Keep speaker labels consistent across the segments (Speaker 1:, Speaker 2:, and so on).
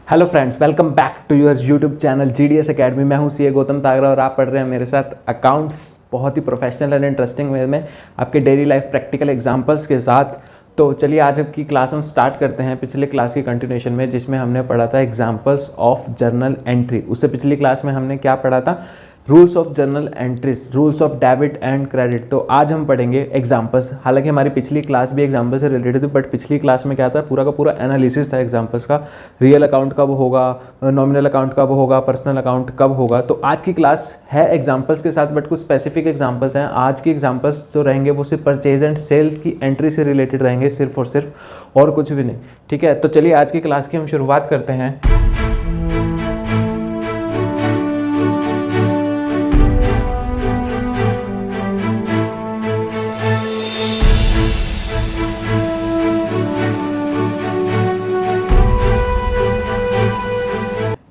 Speaker 1: Hello friends, welcome back to your YouTube channel GDS academy. मैं हूं CA Gautam तागरा और आप पढ़ रहे हैं मेरे साथ अकाउंट्स बहुत ही प्रोफेशनल एंड इंटरेस्टिंग वे में आपके डेली लाइफ प्रैक्टिकल एग्जांपल्स के साथ। तो चलिए आज की क्लास हम स्टार्ट करते हैं पिछले क्लास की कंटिन्यूएशन में, जिसमें हमने पढ़ा था एग्जांपल्स ऑफ जर्नल एंट्री। उससे पिछली क्लास में हमने क्या पढ़ा था? Rules of journal entries, rules of debit and credit. तो आज हम पढ़ेंगे एग्जांपल्स। हालांकि हमारी पिछली क्लास भी एग्जांपल से रिलेटेड थी, बट पिछली क्लास में क्या था, पूरा का पूरा एनालिसिस था एग्जांपल्स का। रियल अकाउंट कब होगा, नॉमिनल अकाउंट कब होगा, पर्सनल अकाउंट कब होगा। तो आज की क्लास है एग्जांपल्स के साथ, बट कुछ स्पेसिफिक एग्जांपल्स हैं। आज की एग्जांपल्स जो रहेंगे वो सिर्फ परचेज एंड सेल की एंट्री से रिलेटेड रहेंगे, सिर्फ और सिर्फ, और कुछ भी नहीं। ठीक है, तो चलिए आज की क्लास की हम शुरुआत करते हैं।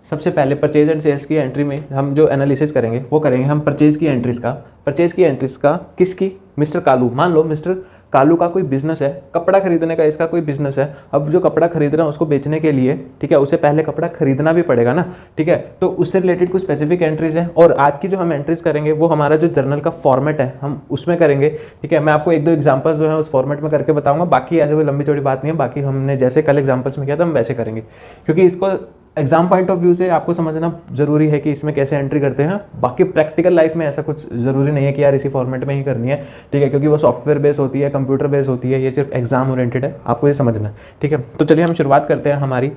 Speaker 1: सबसे पहले परचेज एंड सेल्स की एंट्री में हम जो एनालिसिस करेंगे वो करेंगे हम परचेज की एंट्रीज का। किसकी? मिस्टर कालू। मान लो मिस्टर कालू का कोई बिजनेस है, कपड़ा खरीदने का इसका कोई बिजनेस है। अब जो कपड़ा खरीद रहा है उसको बेचने के लिए, ठीक है, उसे पहले कपड़ा खरीदना भी पड़ेगा ना, ठीक है। तो उससे रिलेटेड कुछ स्पेसिफिक एंट्रीज हैं, और आज की जो हम एंट्रीज करेंगे वो हमारा जो जर्नल का फॉर्मेट है हम उसमें करेंगे। ठीक है, मैं आपको एक दो एग्जांपल्स जो है उस फॉर्मेट में करके बताऊंगा। बाकी ऐसे कोई लंबी चौड़ी बात नहीं है, बाकी हमने जैसे कल एग्जाम्पल्स में किया था हम वैसे करेंगे, क्योंकि इसको एग्जाम पॉइंट ऑफ व्यू से आपको समझना जरूरी है कि इसमें कैसे एंट्री करते हैं। बाकी प्रैक्टिकल लाइफ में ऐसा कुछ जरूरी नहीं है कि यार इसी फॉर्मेट में ही करनी है, ठीक है, क्योंकि वो सॉफ्टवेयर बेस होती है, कंप्यूटर बेस होती है, ये सिर्फ एग्जाम ओरिएंटेड है, आपको ये समझना है। ठीक है, तो चलिए हम शुरुआत करते हैं हमारी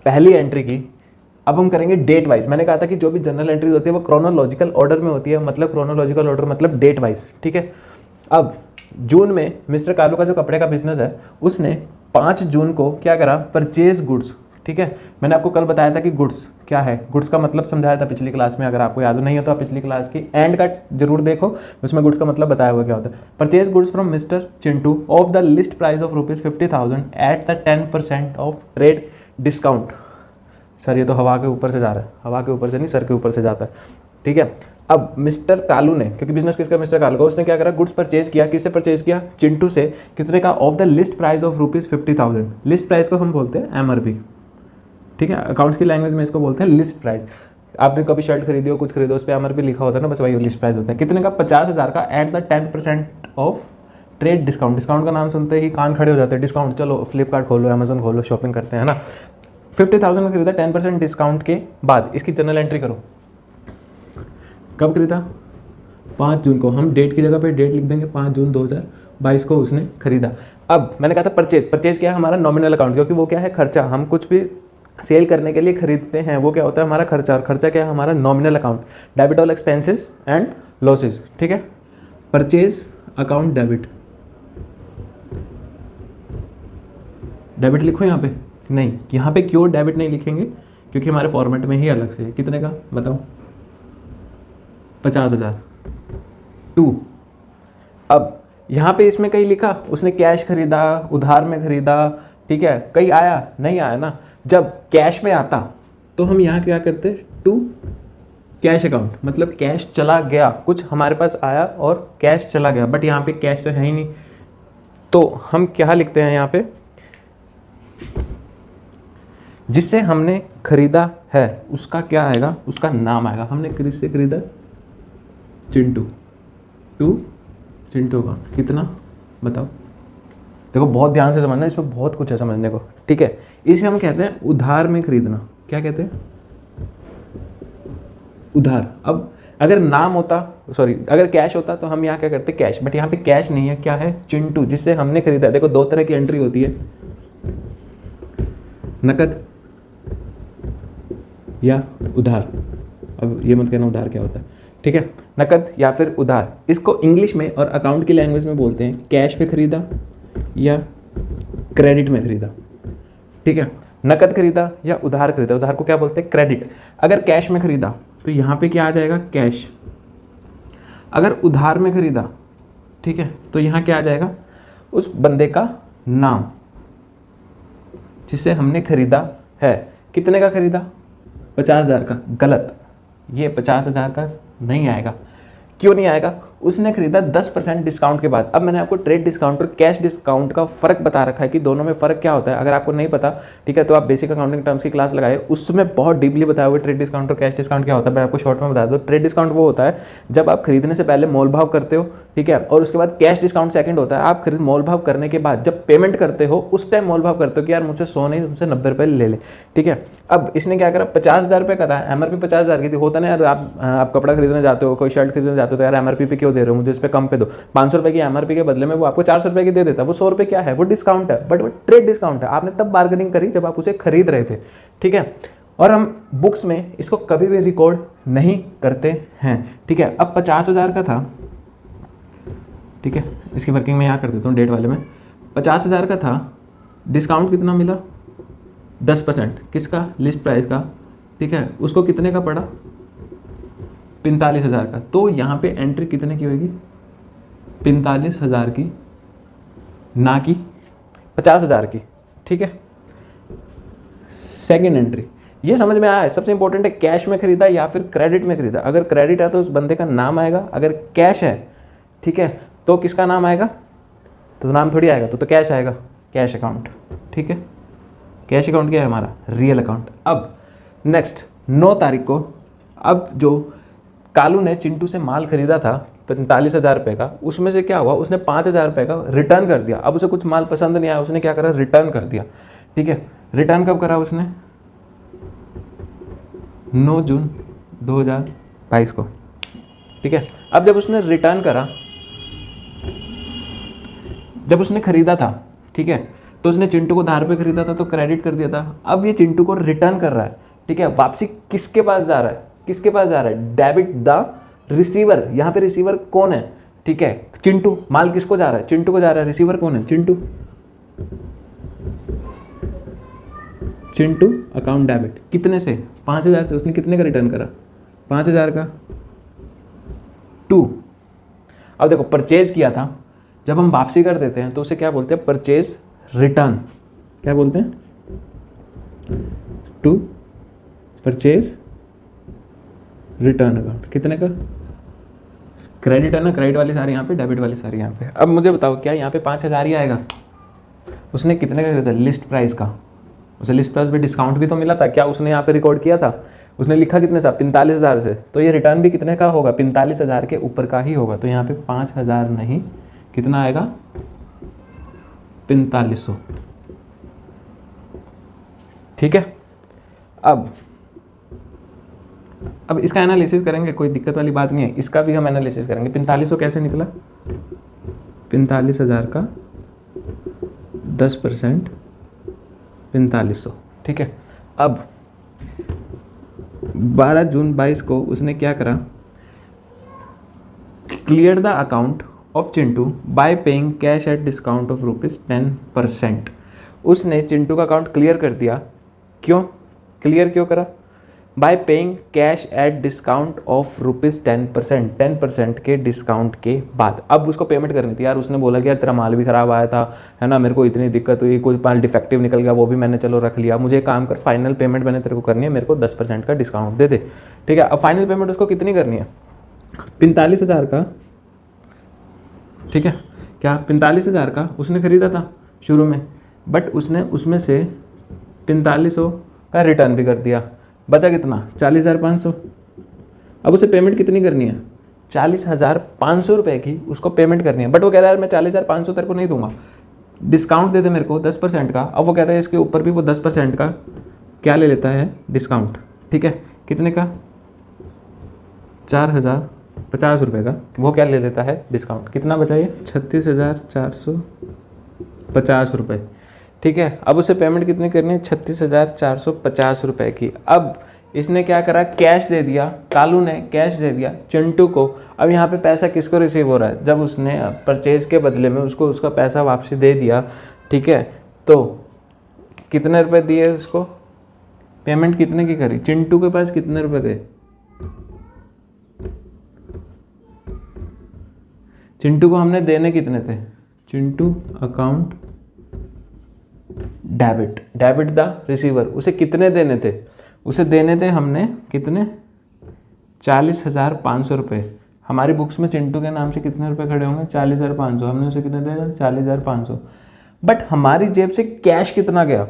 Speaker 1: पहली एंट्री की। अब हम करेंगे डेट वाइज। मैंने कहा था कि जो भी जनरल एंट्रीज होती है वो क्रोनोलॉजिकल ऑर्डर में होती है, मतलब क्रोनोलॉजिकल ऑर्डर मतलब डेट वाइज। ठीक है, अब जून में मिस्टर कालू का जो कपड़े का बिजनेस है उसने 5 जून को क्या करा? Purchase goods. ठीक है, मैंने आपको कल बताया था कि गुड्स क्या है, गुड्स का मतलब समझाया था पिछली क्लास में। अगर आपको याद नहीं हो तो आप पिछली क्लास की एंड का जरूर देखो, उसमें गुड्स का मतलब बताया हुआ क्या होता है। Purchase goods from mister Chintu of the list price of ₹50,000 at the 10% of trade discount. Sir ये तो हवा के ऊपर से जा रहा है, हवा के ऊपर से नहीं, सर के ऊपर से जाता है। ठीक है, अब मिस्टर कालू ने, क्योंकि बिजनेस किसका? मिस्टर कालू का, उसने क्या करा? गुड्स परचेज किया। किससे परचेज किया? चिंटू से। कितने का? Of the list price of ₹50,000। List price को हम बोलते हैं MRP। ठीक है, अकाउंट्स की लैंग्वेज में इसको बोलते हैं लिस्ट प्राइस। आपने कभी शर्ट खरीदी हो, कुछ खरीदो, उस पर MRP लिखा होता है ना, बस वही लिस्ट प्राइस होता है। कितने का? 50,000 का at the 10% of trade discount. Discount का नाम सुनते ही कान खड़े हो जाते हैं। डिस्काउंट, चलो फ्लिपकार्ट खोलो, अमेजन खोलो, शॉपिंग करते हैं ना। 50,000 में खरीदा 10% डिस्काउंट के बाद। इसकी जनरल एंट्री करो। कब खरीदा? 5 जून को। हम डेट की जगह पे डेट लिख देंगे, 5 जून 2022 को उसने खरीदा। अब मैंने कहा था परचेज। परचेज क्या है? हमारा नॉमिनल अकाउंट, क्योंकि वो क्या है? खर्चा। हम कुछ भी सेल करने के लिए खरीदते हैं वो क्या होता है? हमारा खर्चा। और खर्चा क्या है? हमारा nominal account. Debit all expenses and losses. ठीक है, परचेज अकाउंट डेबिट। डेबिट लिखो यहाँ पे? नहीं, यहाँ पे क्यों डेबिट नहीं लिखेंगे? क्योंकि हमारे फॉर्मेट में ही अलग से है। कितने का बताओ? 50,000 2। अब यहाँ पे इसमें कहीं लिखा उसने कैश खरीदा, उधार में खरीदा, ठीक है, कहीं आया? नहीं आया ना। जब कैश में आता तो हम यहाँ क्या करते? टू कैश अकाउंट, मतलब कैश चला गया, कुछ हमारे पास आया और कैश चला गया, बट यहाँ पे कैश तो है ही नहीं, तो हम क्या लिखते हैं यहाँ पे? जिससे हमने खरीदा है उसका क्या आएगा? उसका नाम आएगा। हमने किससे खरीदा? चिंटू। टू चिंटू का कितना बताओ? देखो बहुत ध्यान से समझना, इसमें बहुत कुछ है समझने को। ठीक है, इसे हम कहते हैं उधार में खरीदना। क्या कहते हैं? उधार। अब अगर नाम होता, सॉरी, अगर कैश होता तो हम यहाँ क्या करते? कैश। बट यहाँ पे कैश नहीं है, क्या है? चिंटू, जिससे हमने खरीदा। देखो दो तरह की एंट्री होती है, नकद या उधार। अब ये मत कहना उधार क्या होता है, ठीक है, नकद या फिर उधार। इसको इंग्लिश में और अकाउंट की लैंग्वेज में बोलते हैं कैश पे खरीदा या क्रेडिट में खरीदा। ठीक है, नकद खरीदा या उधार खरीदा। उधार को क्या बोलते हैं? क्रेडिट। अगर कैश में खरीदा तो यहाँ पे क्या आ जाएगा? कैश। अगर उधार में खरीदा, ठीक है, तो यहाँ क्या आ जाएगा? उस बंदे का नाम जिससे हमने खरीदा है। कितने का खरीदा? 50,000 का। गलत, ये 50,000 का नहीं आएगा। क्यों नहीं आएगा? उसने खरीदा 10% डिस्काउंट के बाद। अब मैंने आपको ट्रेड डिस्काउंट और कैश डिस्काउंट का फ़र्क बता रखा है कि दोनों में फ़र्क क्या होता है। अगर आपको नहीं पता, ठीक है, तो आप बेसिक अकाउंटिंग टर्म्स की क्लास लगाए, उसमें बहुत डीपली बताया हुआ ट्रेड डिस्काउंट और कैश डिस्काउंट क्या होता है। मैं आपको शॉर्ट में बता दूँ, ट्रेड डिस्काउंट वो होता है जब आप खरीदने से पहले मोल भाव करते हो, ठीक है, और उसके बाद कैश डिस्काउंट सेकंड होता है आप खरीद मोल भाव करने के बाद जब पेमेंट करते हो उस टाइम मोल भाव करते हो कि यार मुझसे 100 नहीं, तुमसे 90 रुपये ले ले, ठीक है। अब इसने क्या करा, 50,000 रुपये का था, एमआरपी 50,000 की थी। होता ना यार, आप कपड़ा खरीदने जाते हो, कोई शर्ट खरीदने जाते हो, तो यार एमआरपी पे क्यों दे रहे हो, मुझे इस पर कम पे दो। 500 रुपये की एमआरपी के बदले में वो आपको 400 रुपये की दे देता है। वो 100 रुपये क्या है, वो डिस्काउंट है, बट वो ट्रेड डिस्काउंट है। आपने तब बार्गेनिंग करी जब आप उसे खरीद रहे थे, ठीक है। और हम बुक्स में इसको कभी भी रिकॉर्ड नहीं करते हैं, ठीक है। अब 50,000 का था, ठीक है, इसकी वर्किंग मैं यहाँ कर देता हूँ डेट वाले में। 50,000 का था, डिस्काउंट कितना मिला, 10%, किसका, लिस्ट प्राइस का, ठीक है। उसको कितने का पड़ा, 45,000 का। तो यहाँ पे एंट्री कितने की होगी, 45,000 की, ना कि 50,000 की, ठीक है। सेकेंड एंट्री, ये समझ में आया है। सबसे इंपॉर्टेंट है कैश में खरीदा या फिर क्रेडिट में खरीदा। अगर क्रेडिट है तो उस बंदे का नाम आएगा, अगर कैश है, ठीक है, तो किसका नाम आएगा, तो नाम थोड़ी आएगा, तो कैश आएगा, कैश अकाउंट, ठीक है। कैश अकाउंट क्या है हमारा, रियल अकाउंट। अब नेक्स्ट 9 तारीख को, अब जो कालू ने चिंटू से माल खरीदा था 45,000 रुपये का, उसमें से क्या हुआ, उसने 5,000 रुपये का रिटर्न कर दिया। अब उसे कुछ माल पसंद नहीं आया, उसने क्या करा, रिटर्न कर दिया, ठीक है। रिटर्न कब करा उसने, 9 जून 2022 को, ठीक है। अब जब उसने रिटर्न करा, जब उसने खरीदा था, ठीक है, तो उसने चिंटू को 10 रुपये खरीदा था तो क्रेडिट कर दिया था। अब ये चिंटू को रिटर्न कर रहा है, ठीक है। वापसी किसके पास जा रहा है, किसके पास जा रहा है, डेबिट द रिसीवर। यहाँ पे रिसीवर कौन है, ठीक है, चिंटू। माल किसको जा रहा है, चिंटू को जा रहा है। रिसीवर कौन है, चिंटू। चिंटू अकाउंट डेबिट, कितने से, 5,000 से। उसने कितने का रिटर्न करा, 5,000 का, 2। अब देखो परचेज किया था, जब हम वापसी कर देते हैं तो उसे क्या बोलते हैं, परचेज रिटर्न। क्या बोलते हैं, टू परचेज रिटर्न अकाउंट। कितने का, क्रेडिट है ना, क्रेडिट वाली सारी यहाँ पे, डेबिट वाली सारी यहाँ पे। अब मुझे बताओ क्या यहाँ पे 5,000 ही आएगा। उसने कितने का खरीदा, लिस्ट प्राइस का। उसे लिस्ट प्राइस पे डिस्काउंट भी तो मिला था, क्या उसने यहाँ पे रिकॉर्ड किया था, उसने लिखा कितने से, 45,000 से। तो ये रिटर्न भी कितने का होगा, 45,000 के ऊपर का ही होगा। तो यहाँ पे 5,000 नहीं, कितना आएगा, 4500, ठीक है। अब इसका एनालिसिस करेंगे, कोई दिक्कत वाली बात नहीं है, इसका भी हम एनालिसिस करेंगे। 4500 कैसे निकला, 45,000 का 10%, 4500, ठीक है। अब 12 जून 22 को उसने क्या करा, clear the account of Chintu bye paying cash at discount of ₹10%। उसने चिंटू का अकाउंट क्लियर कर दिया। क्यों क्लियर क्यों करा, bye paying cash at discount of ₹10%, 10% के डिस्काउंट के बाद। अब उसको पेमेंट करनी थी यार, उसने बोला कि यार तेरा माल भी ख़राब आया था, है ना, मेरे को इतनी दिक्कत हुई, कोई माल डिफेक्टिव निकल गया, वो भी मैंने चलो रख लिया, मुझे एक काम कर, फाइनल पेमेंट मैंने तेरे को करनी है, मेरे को 10% का डिस्काउंट दे दे, ठीक है। अब फाइनल पेमेंट उसको कितनी करनी है, 45,000 का, ठीक है। क्या 45,000 का उसने खरीदा था शुरू में, बट उसने उसमें से 4500 का रिटर्न भी कर दिया, बचा कितना, 40,500। अब उसे पेमेंट कितनी करनी है, 40,500 रुपये की उसको पेमेंट करनी है। बट वो कह रहा है मैं 40,500 तेरे को नहीं दूंगा, डिस्काउंट दे दे मेरे को 10% का। अब वो कहता है इसके ऊपर भी वो 10% का क्या ले लेता है, डिस्काउंट, ठीक है। कितने का, 4,050 रुपये का वो क्या ले लेता है, डिस्काउंट। कितना बचा ये, 36,450 रुपये, ठीक है। अब उसे पेमेंट कितनी करनी है, 36,450 रुपये की। अब इसने क्या करा, कैश दे दिया, कालू ने कैश दे दिया चिंटू को। अब यहाँ पे पैसा किसको रिसीव हो रहा है, जब उसने परचेज के बदले में उसको उसका पैसा वापसी दे दिया, ठीक है। तो कितने रुपए दिए उसको, पेमेंट कितने की करी, चिंटू के पास कितने रुपए गए, चिंटू को हमने देने कितने थे, Chintu account debit, debit the receiver, उसे कितने देने थे, उसे देने थे हमने कितने, 40,500 रुपये। हमारी बुक्स में चिंटू के नाम से कितने रुपए खड़े होंगे, 40,500, हमने उसे कितने दिए, 40,500। बट हमारी जेब से कैश कितना गया,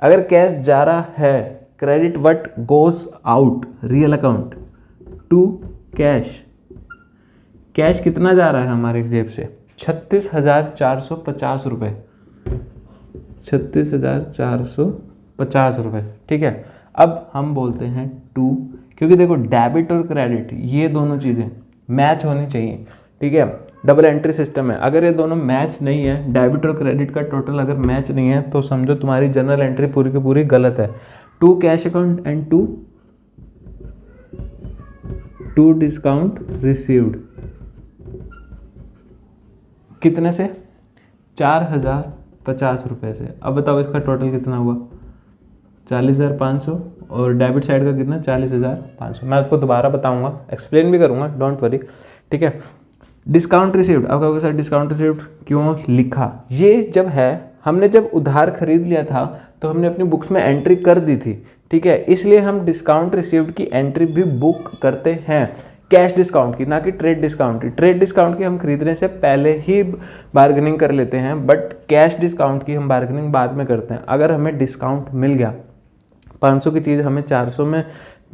Speaker 1: अगर कैश जा रहा है, credit what goes out real account to cash, cash कितना जा रहा है हमारी जेब से, 36,450 रुपये, 36,450 रुपये। ठीक है, अब हम बोलते हैं टू, क्योंकि देखो डेबिट और क्रेडिट ये दोनों चीज़ें मैच होनी चाहिए। ठीक है, डबल एंट्री सिस्टम है, अगर ये दोनों मैच नहीं है, डेबिट और क्रेडिट का टोटल अगर मैच नहीं है, तो समझो तुम्हारी जर्नल एंट्री पूरी की पूरी गलत है। To cash account and to discount received, कितने से, 4,050 रुपये से। अब बताओ इसका टोटल कितना हुआ, 40,500, और डेबिट साइड का कितना, 40,500। मैं आपको दोबारा बताऊंगा, एक्सप्लेन भी करूंगा, डोंट वरी। ठीक है, डिस्काउंट रिसीव्ड, अब कहोगे सर डिस्काउंट रिसीव्ड क्यों लिखा, ये जब है, हमने जब उधार खरीद लिया था तो हमने अपनी बुक्स में एंट्री कर दी थी। ठीक है, इसलिए हम डिस्काउंट रिसीव्ड की एंट्री भी बुक करते हैं, कैश डिस्काउंट की, ना कि ट्रेड डिस्काउंट की। ट्रेड डिस्काउंट की हम खरीदने से पहले ही बार्गेनिंग कर लेते हैं, बट कैश डिस्काउंट की हम बार्गेनिंग बाद में करते हैं। अगर हमें डिस्काउंट मिल गया, 500 की चीज़ हमें 400 में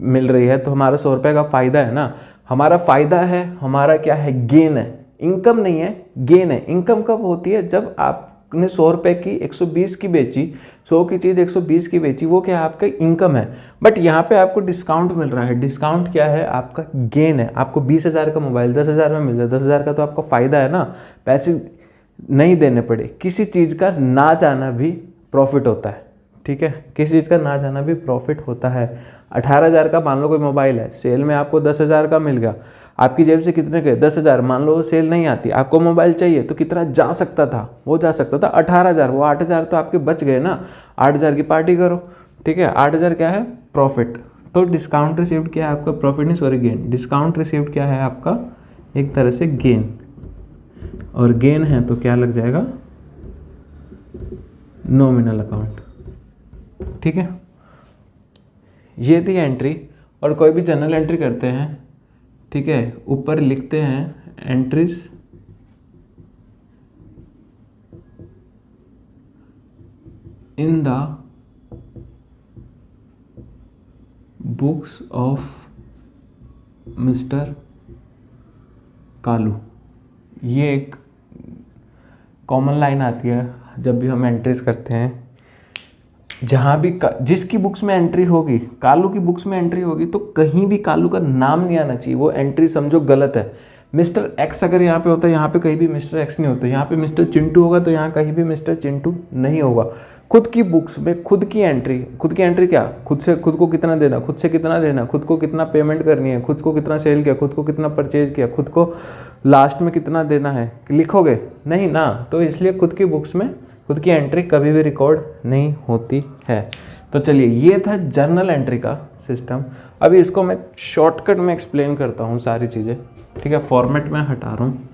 Speaker 1: मिल रही है, तो हमारा 100 रुपये का फ़ायदा है ना, हमारा फ़ायदा है, हमारा क्या है, गेन है, इनकम नहीं है, गेन है। इनकम कब होती है, जब आपने 100 रुपये की 120 की बेची, 100 की चीज़ 120 की बेची, वो क्या है, आपका इनकम है। बट यहाँ पे आपको डिस्काउंट मिल रहा है, डिस्काउंट क्या है, आपका गेन है। आपको 20,000 का मोबाइल 10,000 में मिल जाए, 10,000 का तो आपका फ़ायदा है ना, पैसे नहीं देने पड़े। किसी चीज़ का ना जाना भी प्रॉफिट होता है। ठीक है, किसी चीज़ का ना जाना भी प्रॉफिट होता है। 18,000 का मान लो कोई मोबाइल है, सेल में आपको 10,000 का मिल गया, आपकी जेब से कितने के, 10,000, मान लो वो सेल नहीं आती, आपको मोबाइल चाहिए, तो कितना जा सकता था, वो जा सकता था 18,000, वो 8,000 तो आपके बच गए ना, 8,000 की पार्टी करो। ठीक है, 8,000 क्या है, प्रॉफिट। तो डिस्काउंट रिसीव्ड क्या है आपका, प्रॉफिट नहीं सॉरी गेन, डिस्काउंट रिसीव्ड क्या है आपका, एक तरह से गेन, और गेन है तो क्या लग जाएगा, नॉमिनल अकाउंट। ठीक है, ये थी एंट्री। और कोई भी जर्नल एंट्री करते हैं, ठीक है, ऊपर लिखते हैं entries in the books of mister Kalu. ये एक कॉमन लाइन आती है जब भी हम एंट्रीज करते हैं, जहाँ भी जिसकी बुक्स में एंट्री होगी, कालू की बुक्स में एंट्री होगी, तो कहीं भी कालू का नाम नहीं आना चाहिए, वो एंट्री समझो गलत है। मिस्टर एक्स अगर यहाँ पे होता है, यहाँ पे कहीं भी मिस्टर एक्स नहीं होता, यहाँ पे मिस्टर चिंटू होगा तो यहाँ कहीं भी मिस्टर चिंटू नहीं होगा। खुद की बुक्स में खुद की एंट्री क्या, खुद से, खुद को कितना देना, खुद से कितना लेना, खुद को कितना पेमेंट करनी है, खुद को कितना सेल किया, खुद को कितना परचेज किया, खुद को लास्ट में कितना देना है, लिखोगे नहीं ना, तो इसलिए खुद की बुक्स में खुद की एंट्री कभी भी रिकॉर्ड नहीं होती है। तो चलिए, ये था जर्नल एंट्री का सिस्टम। अभी इसको मैं शॉर्टकट में एक्सप्लेन करता हूँ सारी चीज़ें। ठीक है, फॉर्मेट में हटा रहा हूँ।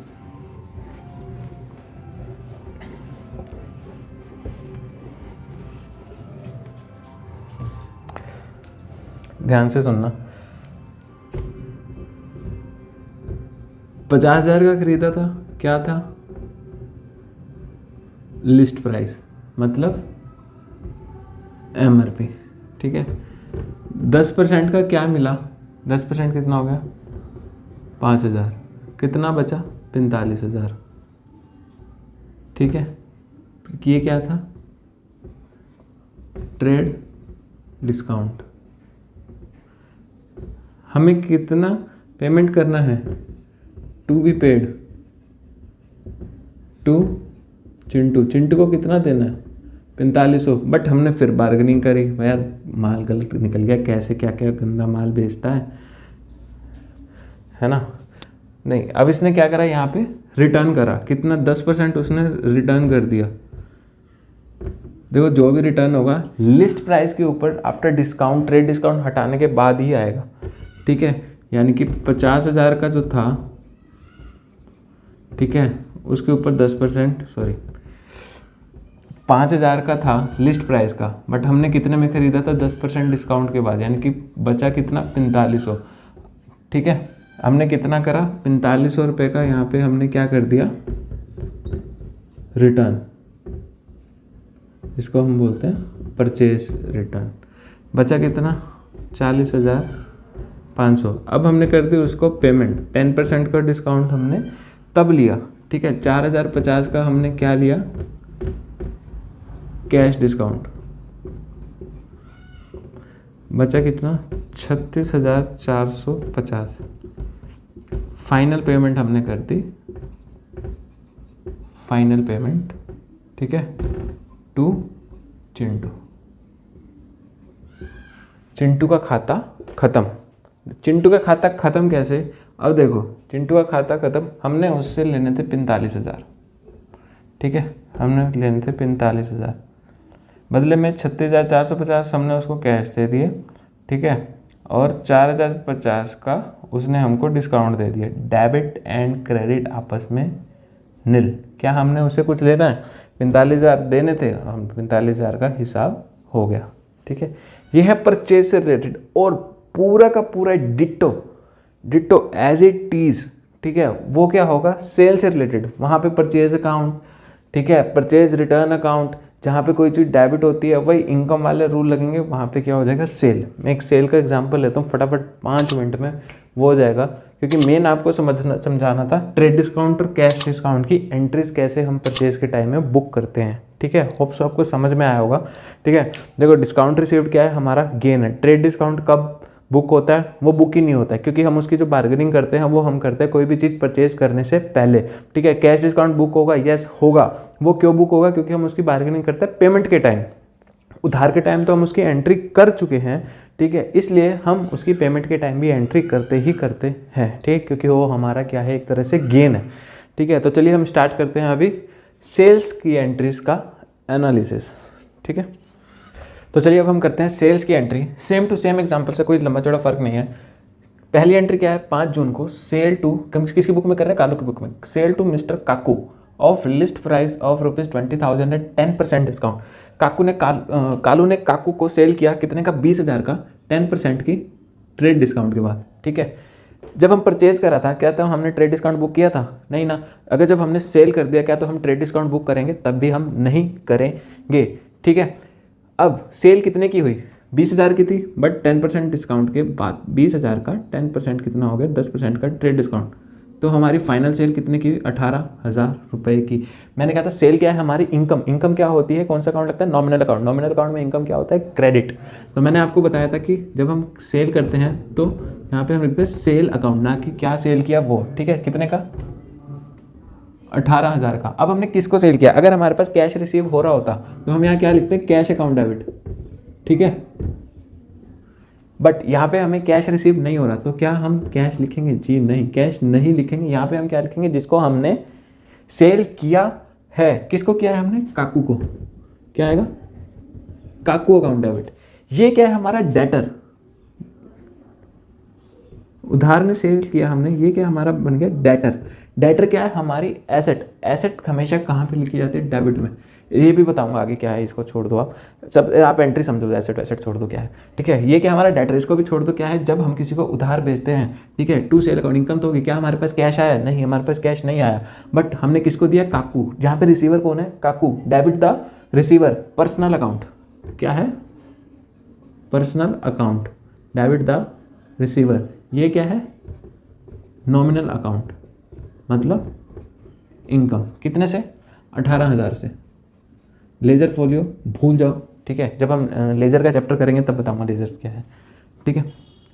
Speaker 1: ध्यान से सुनना। 50,000 का खरीदा था, क्या था, लिस्ट प्राइस, मतलब MRP। ठीक है, 10% का क्या मिला, 10% कितना हो गया, 5,000, कितना बचा, 45,000। ठीक है, ये क्या था, ट्रेड डिस्काउंट। हमें कितना पेमेंट करना है, to be paid to Chintu को कितना देना है, 4500। बट हमने फिर बार्गेनिंग करी, यार माल गलत निकल गया, कैसे क्या क्या गंदा माल बेचता है ना। नहीं, अब इसने क्या करा, यहाँ पे रिटर्न करा, कितना, 10% उसने रिटर्न कर दिया। देखो, जो भी रिटर्न होगा लिस्ट प्राइस के ऊपर आफ्टर डिस्काउंट, ट्रेड डिस्काउंट हटाने के बाद ही आएगा। ठीक है, यानी कि 50,000 का जो था, ठीक है, उसके ऊपर 10%, सॉरी 5,000 का था लिस्ट प्राइस का, बट हमने कितने में खरीदा था, 10% डिस्काउंट के बाद, यानी कि बचा कितना, 4500। ठीक है, हमने कितना करा, 4500 रुपये का यहाँ पे हमने क्या कर दिया, रिटर्न, इसको हम बोलते हैं परचेज रिटर्न। बचा कितना, 40,500। अब हमने कर दी उसको पेमेंट, 10% का डिस्काउंट हमने तब लिया, ठीक है। 4050 का हमने क्या लिया, कैश डिस्काउंट। बचा कितना, 36,450। फाइनल पेमेंट हमने कर दी, फाइनल पेमेंट, ठीक है, टू चिंटू। चिंटू का खाता खत्म। चिंटू का खाता खत्म कैसे, अब देखो, चिंटू का खाता खत्म, हमने उससे लेने थे 45,000, ठीक है, हमने लेने थे 45,000, बदले में 36,450 हमने उसको कैश दे दिए, ठीक है, और 4,050 का उसने हमको डिस्काउंट दे दिया। डेबिट एंड क्रेडिट आपस में नील। क्या हमने उसे कुछ लेना है, 45,000 देने थे, हम 45,000 का हिसाब हो गया, ठीक है। यह है परचेज से रिलेटेड, और पूरा का पूरा डिट्टो एज इट इज, ठीक है, वो क्या होगा, सेल से रिलेटेड। वहाँ पे परचेज अकाउंट, ठीक है, परचेज रिटर्न अकाउंट, जहाँ पे कोई चीज़ डेबिट होती है वही इनकम वाले रूल लगेंगे, वहाँ पे क्या हो जाएगा, सेल। मैं एक सेल का एग्जांपल लेता हूँ फटाफट, 5 मिनट में वो हो जाएगा, क्योंकि मेन आपको समझाना था ट्रेड डिस्काउंट और कैश डिस्काउंट की एंट्रीज कैसे हम परचेज के टाइम में बुक करते हैं, ठीक है। होप सो आपको समझ में आया होगा, ठीक है। देखो, डिस्काउंट रिसीव्ड क्या है, हमारा गेन है। ट्रेड डिस्काउंट कब बुक होता है, वो बुक ही नहीं होता है, क्योंकि हम उसकी जो बार्गेनिंग करते हैं वो हम करते हैं कोई भी चीज़ परचेज करने से पहले, ठीक है। कैश डिस्काउंट बुक होगा, यस होगा। वो क्यों बुक होगा, क्योंकि हम उसकी बार्गेनिंग करते हैं पेमेंट के टाइम। उधार के टाइम तो हम उसकी एंट्री कर चुके हैं, ठीक है, इसलिए हम उसकी पेमेंट के टाइम भी एंट्री करते हैं, ठीक, क्योंकि वो हमारा क्या है, एक तरह से गेन है, ठीक है। तो चलिए हम स्टार्ट करते हैं अभी सेल्स की एंट्रीज का एनालिसिस, ठीक है। तो चलिए अब हम करते हैं सेल्स की entry. Same to same example से कोई लंबा चौड़ा फर्क नहीं है। पहली एंट्री क्या है, 5 जून को सेल टू, किसकी बुक में कर रहे हैं, कालू की बुक में, sale to mister Kaku of list price of ₹20,000 at 10% discount. Kalu ने काकू को सेल किया कितने का, 20,000 का, 10% की ट्रेड डिस्काउंट के बाद, ठीक है। जब हम परचेज करा था, क्या तो हमने ट्रेड डिस्काउंट बुक किया था, नहीं ना। अगर जब हमने सेल कर दिया, क्या तो हम ट्रेड डिस्काउंट बुक करेंगे, तब भी हम नहीं करेंगे, ठीक है। अब सेल कितने की हुई, 20,000 की थी, बट 10% डिस्काउंट के बाद 20,000 का 10% कितना हो गया, 10% का ट्रेड डिस्काउंट, तो हमारी फाइनल सेल कितने की हुई, 18,000 रुपये की। मैंने कहा था सेल क्या है, हमारी इनकम क्या होती है, कौन सा अकाउंट लगता है, नॉमिनल अकाउंट। नॉमिनल अकाउंट में इनकम क्या होता है, क्रेडिट। तो मैंने आपको बताया था कि जब हम सेल करते हैं तो यहाँ पे हम लिखते हैं सेल अकाउंट, ना कि क्या सेल किया वो, ठीक है। कितने का, 18,000 का। अब हमने किसको सेल किया, अगर हमारे पास कैश रिसीव हो रहा होता तो हम यहाँ क्या लिखते हैं, कैश अकाउंट डेबिट, ठीक है। बट यहाँ पे हमें कैश रिसीव नहीं हो रहा, तो क्या हम कैश लिखेंगे, जी नहीं, कैश नहीं लिखेंगे। यहाँ पे हम क्या लिखेंगे, जिसको हमने सेल किया है, किसको किया है हमने, काकू को, क्या आएगा, काकू अकाउंट डेबिट। ये क्या है, हमारा डेटर, उधार में सेल किया हमने, ये क्या हमारा बन गया डेटर। डेटर क्या है, हमारी एसेट हमेशा कहाँ पे लिखी जाती है, डेबिट में। ये भी बताऊंगा आगे क्या है, इसको छोड़ दो आप, सब आप एंट्री समझो, एसेट छोड़ दो क्या है, ठीक है। ये क्या हमारा डेटर, इसको भी छोड़ दो, क्या है, जब हम किसी को उधार बेचते हैं, ठीक है, टू सेल अकाउंट, इनकम तो होगी। क्या हमारे पास कैश आया, नहीं, हमारे पास कैश नहीं आया, बट हमने किसको दिया, काकू, जहाँ पे रिसीवर कौन है, Kaku. Debit the receiver, personal account, क्या है, personal account, debit the receiver. ये क्या है, नॉमिनल अकाउंट, मतलब इनकम, कितने से, 18,000 से। लेजर फोलियो भूल जाओ, ठीक है, जब हम लेजर का चैप्टर करेंगे तब बताऊंगा लेजर क्या है, ठीक है।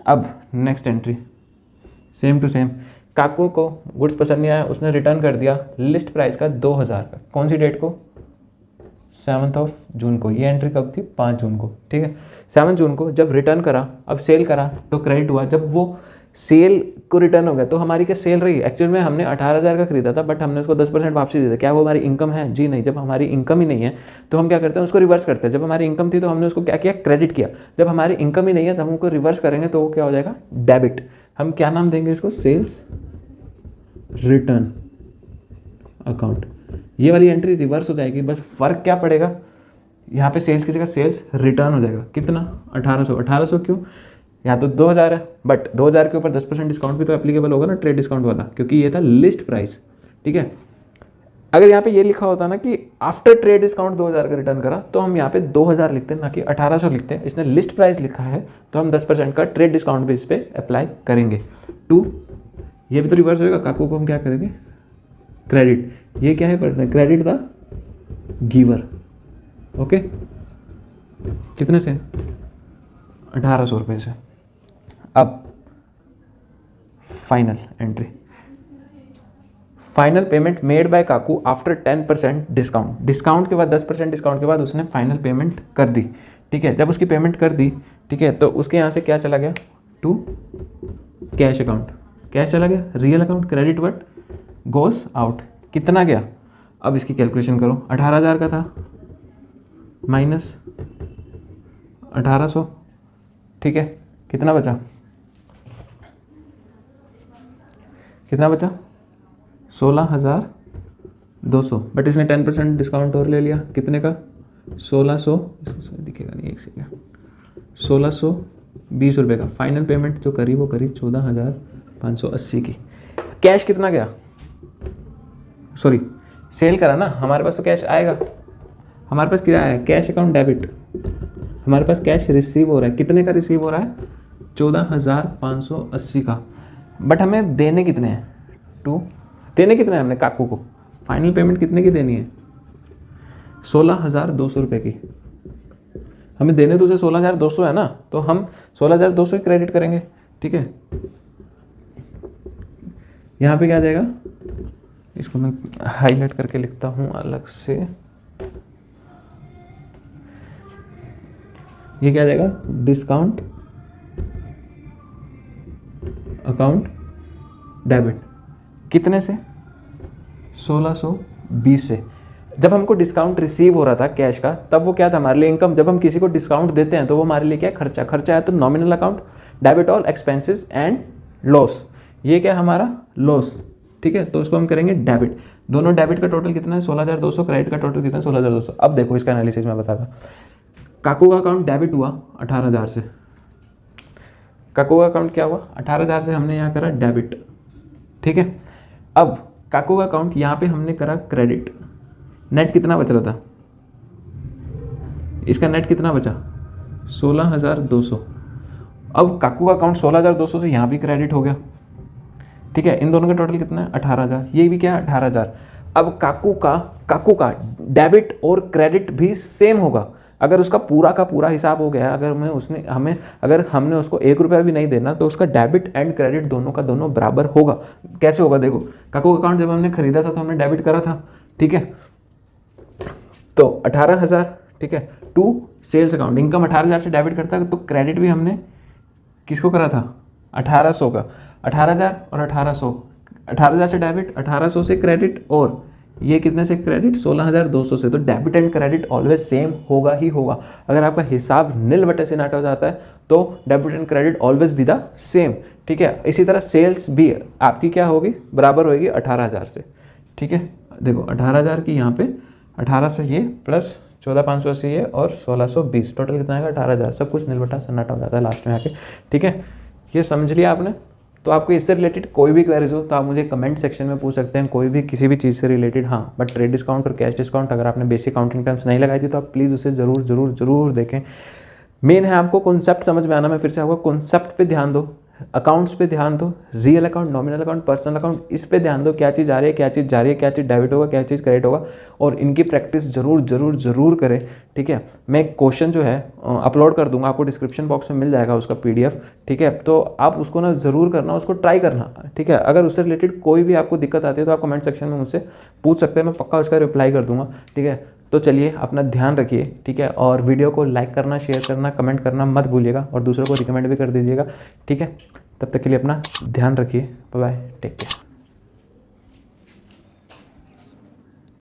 Speaker 1: अब next entry same to same, Kaku को गुड्स पसंद नहीं आया, उसने रिटर्न कर दिया लिस्ट प्राइस का 2,000 का, कौन सी डेट को, 7 जून को। ये एंट्री कब थी, 5 जून को, ठीक है। 7 जून को जब रिटर्न करा, अब सेल करा तो क्रेडिट हुआ। जब वो सेल को रिटर्न हो गया तो हमारी क्या सेल रही, एक्चुअल में हमने 18,000 का खरीदा था, बट हमने उसको 10% वापसी दे दिया। क्या वो हमारी इनकम है, जी नहीं। जब हमारी इनकम ही नहीं है तो हम क्या करते हैं, उसको रिवर्स करते हैं। जब हमारी इनकम थी तो हमने उसको क्या किया, क्रेडिट किया। जब हमारी इनकम ही नहीं है तो हम उसको रिवर्स करेंगे तो वो क्या हो जाएगा, डेबिट। हम क्या नाम देंगे इसको, सेल्स रिटर्न अकाउंट। ये वाली एंट्री रिवर्स हो जाएगी, बस फर्क क्या पड़ेगा, यहाँ पे सेल्स की जगह सेल्स रिटर्न हो जाएगा। कितना, 1800। 1800 क्यों, यहाँ तो 2000 है, बट 2000 के ऊपर 10% डिस्काउंट भी तो एप्लीकेबल होगा ना, ट्रेड डिस्काउंट वाला, क्योंकि ये था लिस्ट प्राइस। ठीक है, अगर यहाँ पे ये लिखा होता ना कि आफ्टर ट्रेड डिस्काउंट 2000 का रिटर्न करा, तो हम यहाँ पे 2000 लिखते हैं, ना कि 1800 लिखते हैं। इसने लिस्ट प्राइस लिखा है तो हम 10% का ट्रेड डिस्काउंट भी इस पर अप्लाई करेंगे। 2, ये भी तो रिवर्स होगा, काकू को हम क्या करेंगे, क्रेडिट। ये क्या है, क्रेडिट द गिवर। ओके, कितने से, 1800 रुपये से। अब final entry, final payment made by Kaku after 10% discount. Discount के बाद 10% डिस्काउंट के बाद उसने फाइनल पेमेंट कर दी। ठीक है, जब उसकी पेमेंट कर दी, ठीक है, तो उसके यहाँ से क्या चला गया, टू कैश अकाउंट, कैश चला गया, real account credit what goes out. कितना गया, अब इसकी कैलकुलेशन करो, 18,000 का था माइनस 1800, ठीक है, कितना बचा, कितना बचा, 16,200। बट इसने 10% डिस्काउंट और ले लिया, कितने का, 1600, दिखेगा नहीं, एक सेकेंड, 1620 रुपये का। फाइनल पेमेंट जो करी वो करी 14,580 की। कैश कितना गया, सॉरी सेल करा ना, हमारे पास तो कैश आएगा, हमारे पास क्या है, कैश अकाउंट डेबिट, हमारे पास कैश रिसीव हो रहा है, कितने का रिसीव हो रहा है, 14,580 का। बट हमें देने कितने हैं, 2, देने कितने हैं हमने काकू को, फाइनल पेमेंट कितने की देनी है, 16,200 रुपये की। हमें देने तो उसे 16,200 है ना, तो हम 16,200 ही क्रेडिट करेंगे। ठीक है, यहाँ पे क्या आ जाएगा, इसको मैं हाईलाइट करके लिखता हूँ अलग से, ये क्या आ जाएगा, डिस्काउंट अकाउंट डेबिट, कितने से, 1620 से। जब हमको डिस्काउंट रिसीव हो रहा था कैश का, तब वो क्या था हमारे लिए, इनकम। जब हम किसी को डिस्काउंट देते हैं तो वो हमारे लिए क्या है, खर्चा। खर्चा है तो nominal account, debit all expenses and loss, ये क्या है हमारा लॉस। ठीक है, तो उसको हम करेंगे डेबिट। दोनों डेबिट का टोटल कितना है, 16,200, क्रेडिट का टोटल कितना है, 16,200। अब देखो इसका एनालिसिस मैं बताता। काकू का अकाउंट डेबिट हुआ 18,000 से, काकू का अकाउंट क्या हुआ, 18,000 से हमने यहाँ करा डेबिट। ठीक है, अब काकू का अकाउंट यहाँ पे हमने करा क्रेडिट, नेट कितना बच रहा था, इसका नेट कितना बचा, 16,200। अब काकू का अकाउंट 16,200 से यहाँ भी क्रेडिट हो गया। ठीक है, इन दोनों का टोटल कितना है, 18,000, ये भी क्या है 18,000। अब काकू का डेबिट और क्रेडिट भी सेम होगा। अगर उसका पूरा का पूरा हिसाब हो गया, अगर हमने उसको 1 रुपया भी नहीं देना, तो उसका डेबिट एंड क्रेडिट दोनों का दोनों बराबर होगा। कैसे होगा, देखो काकू का अकाउंट जब हमने खरीदा था तो हमने डेबिट करा था। ठीक है, तो 18,000, ठीक है, टू सेल्स अकाउंट, इनकम 18,000 से डेबिट करता है, तो क्रेडिट भी हमने किसको करा था, 1800 का। 18,000 और 1800, 18,000 से डेबिट, 1800 से क्रेडिट, और ये कितने से क्रेडिट, 16,200 से। तो debit and credit always same होगा ही होगा। अगर आपका हिसाब नील बटे से नाट हो जाता है तो debit and credit always be the same. ठीक है, इसी तरह सेल्स भी आपकी क्या होगी, बराबर होगी 18,000 से। ठीक है, देखो 18,000 की यहाँ पे 18 से ये प्लस 14,580 ये और 1620, टोटल कितना आएगा 18,000। सब कुछ नील बटा सन्नाटा हो जाता है लास्ट में आके। ठीक है, ये समझ लिया आपने। तो आपको इससे रिलेटेड कोई भी क्वेरीज हो तो आप मुझे कमेंट सेक्शन में पूछ सकते हैं, कोई भी किसी भी चीज़ से रिलेटेड। हाँ, बट ट्रेड डिस्काउंट और कैश डिस्काउंट अगर आपने बेसिक काउंटिंग टर्म्स नहीं लगाई थी तो आप प्लीज़ उसे ज़रूर देखें। मेन है आपको कॉन्सेप्ट समझ में आना। मैं फिर से आपको कॉन्सेप्ट पे ध्यान दो, अकाउंट्स पे ध्यान दो, real account, nominal account, personal account, इस पे ध्यान दो। क्या चीज़ आ रही है, क्या चीज़ जा रही है, क्या चीज़ डेबिट होगा, क्या चीज़ क्रेडिट होगा, और इनकी प्रैक्टिस जरूर करें। ठीक है, मैं एक क्वेश्चन जो है अपलोड कर दूंगा, आपको डिस्क्रिप्शन बॉक्स में मिल जाएगा उसका PDF। ठीक है, तो आप उसको ना ज़रूर करना, उसको ट्राई करना। ठीक है, अगर उससे रिलेटेड कोई भी आपको दिक्कत आती है तो आप कमेंट सेक्शन में मुझसे पूछ सकते हैं, मैं पक्का उसका रिप्लाई कर दूंगा। ठीक है, तो चलिए अपना ध्यान रखिए। ठीक है, और वीडियो को लाइक करना, शेयर करना, कमेंट करना मत भूलिएगा, और दूसरों को रिकमेंड भी कर दीजिएगा। ठीक है, तब तक के लिए अपना ध्यान रखिए। Bye bye, take care.